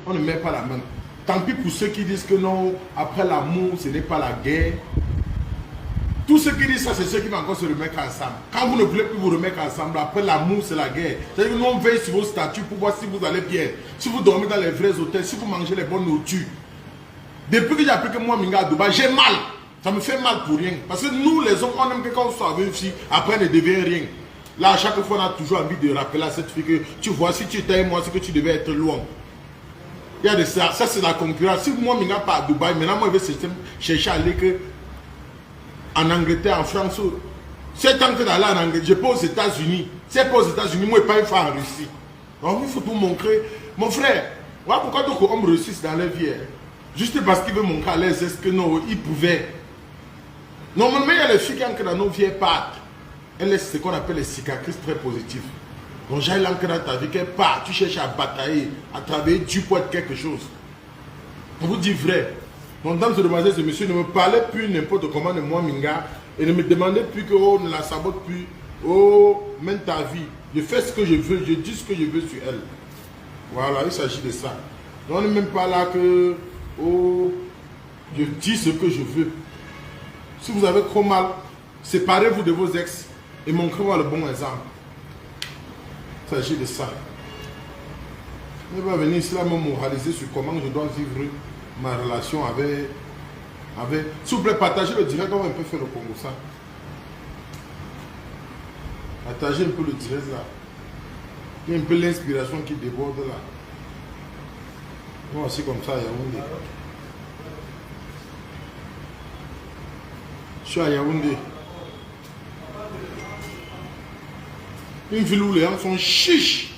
On ne met pas la main. Tant pis pour ceux qui disent que non, après l'amour, ce n'est pas la guerre. Tous ceux qui disent ça, c'est ceux qui vont encore se remettre ensemble. Quand vous ne voulez plus vous remettre ensemble, après l'amour, c'est la guerre. C'est-à-dire que nous, on veille sur vos statuts pour voir si vous allez bien, si vous dormez dans les vrais hôtels, si vous mangez les bonnes nourritures. Depuis que j'ai appris que moi, Minga à Dubaï, j'ai mal. Ça me fait mal pour rien. Parce que nous, les hommes, on aime que quand on soit avec une fille, après, elle ne devient rien. Là, à chaque fois, on a toujours envie de rappeler à cette fille que tu vois, si tu étais moi, c'est que tu devais être loin. Il y a de ça. Ça, c'est la concurrence. Si moi, Minga pas à Dubaï, maintenant, moi, je vais chercher à aller que en Angleterre, en France. C'est tant que d'aller en Angleterre, je pas aux États-Unis. Si pas aux États-Unis, moi, je ne vais pas faire en Russie. Donc, il faut tout montrer. Mon frère, voilà pourquoi donc on me réussisse dans la vie. Juste parce qu'il veut montrer à l'aise, est-ce que non, il pouvait. Normalement, il y a les filles qui entrent dans nos vieilles pattes. Elles laissent ce qu'on appelle les cicatrices très positives. Donc, j'ai l'encre dans ta vie, qu'elle part, tu cherches à batailler, à travailler dur pour être quelque chose. On vous dit vrai. Donc, dames et demoiselles et messieurs, ne me parlez plus n'importe comment de moi, Minga, et ne me demandez plus que, oh, ne la sabote plus, oh, mène ta vie. Je fais ce que je veux, je dis ce que je veux sur elle. Voilà, il s'agit de ça. Donc, on n'est même pas là que, oh, je dis ce que je veux. Si vous avez trop mal, séparez-vous de vos ex et montrez-moi le bon exemple. Il s'agit de ça. Je vais venir ici là me moraliser sur comment je dois vivre ma relation avec... S'il vous plaît, partagez le direct, on va un peu faire le Congo ça. Partagez un peu le direct là. Il y a un peu l'inspiration qui déborde là. Moi aussi comme ça à Yaoundé. Je suis à Yaoundé. Une ville où les gens sont chiches.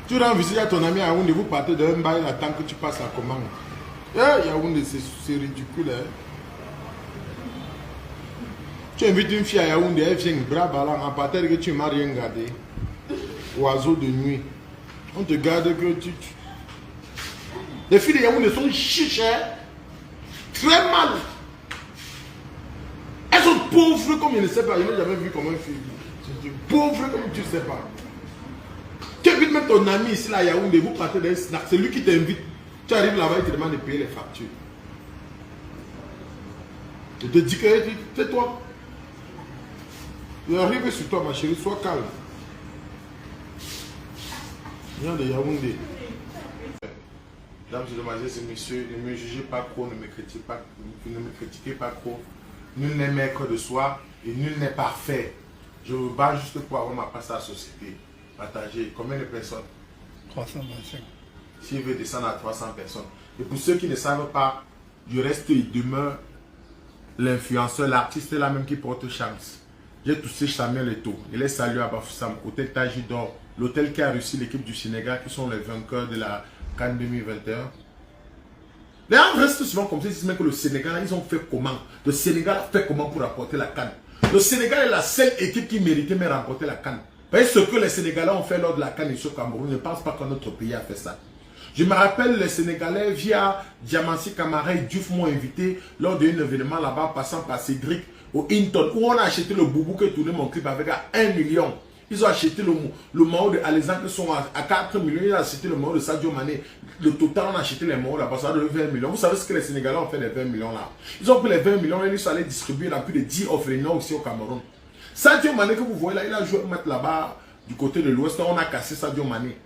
Tu rends visite à ton ami à Yaoundé, vous partez d'un bail, attends que tu passes la commande. Yaoundé, c'est ridicule. Hein? Tu invites une fille à Yaoundé, elle vient bras ballants, à partir que tu ne m'as rien gardé. Oiseau de nuit. On te garde que tu... Les filles de Yaoundé sont chiches, hein? Très mal. Elles sont pauvres comme je ne sais pas. Je n'ai jamais vu comme une fille. Pauvre comme tu ne sais pas. Tu invites même ton ami ici là à Yaoundé, vous partez d'un snack, c'est lui qui t'invite. Tu arrives là-bas, il te demande de payer les factures. Je te dis que c'est toi. Il arrive sur toi, ma chérie, sois calme. Viens de Yaoundé. Mesdames et demoiselles et messieurs, ne me jugez pas trop, ne me critiquez pas trop. Nul n'est maître de soi et nul n'est parfait. Je me bats juste pour avoir ma place à la société. Partagez. Combien de personnes? 325. S'il veut descendre à 300 personnes. Et pour ceux qui ne savent pas, du reste, il demeure l'influenceur, l'artiste là même qui porte chance. J'ai touché Samuel Eto'o. Il est salué à Bafoussam, hôtel Tajidor, l'hôtel qui a réussi l'équipe du Sénégal, qui sont les vainqueurs de la CAN 2021. Les gens restent souvent comme ça, ils disent même que le Sénégal, ils ont fait comment? Le Sénégal a fait comment pour remporter la CAN? Le Sénégal est la seule équipe qui méritait même remporter la CAN. Vous voyez ce que les Sénégalais ont fait lors de la CAN ici au Cameroun, je ne pense pas que notre pays a fait ça. Je me rappelle, les Sénégalais, via Diamansi Camara et Diouf m'ont invité lors d'un événement là-bas, passant par Cédric au Hinton, où on a acheté le boubou que tournait mon clip avec à 1 million. Ils ont acheté le maillot de Alexandre qui sont à 4 millions. Ils ont acheté le maillot de Sadio Mané. Le total, on a acheté les maillots là-bas, ça de 20 millions. Vous savez ce que les Sénégalais ont fait les 20 millions là? Ils ont pris les 20 millions et ils sont allés distribuer dans plus de 10 orphelinats aussi au Cameroun. Sadio Mané que vous voyez là, il a joué mettre là-bas du côté de l'ouest. On a cassé Sadio Mané.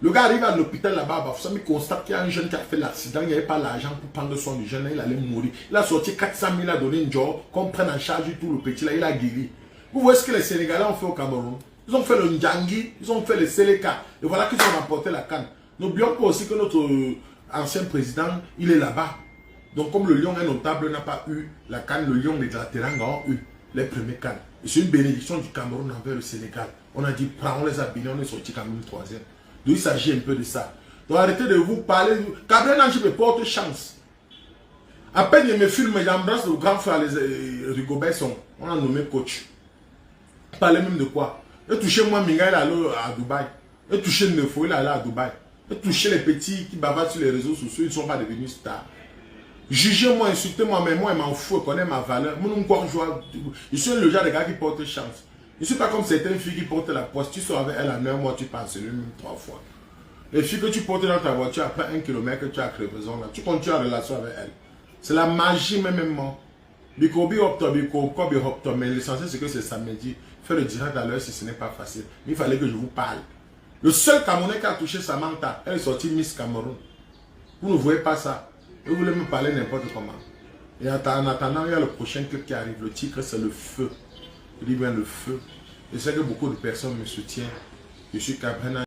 Le gars arrive à l'hôpital là-bas, il constate qu'il y a un jeune qui a fait l'accident. Il n'y avait pas l'argent pour prendre soin du jeune, il allait mourir. Il a sorti 400 000, il a donné une job, qu'on prenne en charge tout le petit là, il a guéri. Vous voyez ce que les Sénégalais ont fait au Cameroun? Ils ont fait le Ndjangi, ils ont fait le Seleka. Et voilà qu'ils ont remporté la CAN. N'oublions pas aussi que notre ancien président, il est là-bas. Donc comme le Lion est notable n'a pas eu la CAN, le Lion de la Teranga ont eu les premiers CAN. Et c'est une bénédiction du Cameroun envers le Sénégal. On a dit, on les a bénis, on est sorti quand même troisième. Donc il s'agit un peu de ça. Donc arrêtez de vous parler. Gabriel Nanji me porte chance. À peine il me filme, j'embrasse le grand frère Rigobert Song. On a nommé coach. Parlez même de quoi? Et toucher moi, Minga, il est allé à Dubaï. Et toucher Nefo, il est allé à Dubaï. Et toucher les petits qui bavardent sur les réseaux sociaux, ils ne sont pas devenus stars. Jugez-moi, insultez-moi, mais moi, je m'en fous, je connais ma valeur. Je suis le genre de gars qui porte chance. Je ne suis pas comme certaines filles qui portent la poste. Tu sors avec elle en un mois, tu passes même 3 fois. Les filles que tu portes dans ta voiture après 1 kilomètre que tu as crevaison là, tu continues en relation avec elles. C'est la magie même. Bikobi opto, bikobi opto, mais l'essentiel c'est que c'est samedi. Faire le direct à l'heure si ce n'est pas facile. Mais il fallait que je vous parle. Le seul Camerounais qui a touché Samantha, elle est sortie Miss Cameroun. Vous ne voyez pas ça. Et vous voulez me parler n'importe comment. Et en attendant, il y a le prochain clip qui arrive. Le titre c'est le feu. Je dis bien le feu. Je sais que beaucoup de personnes me soutiennent. Je suis Cabrena.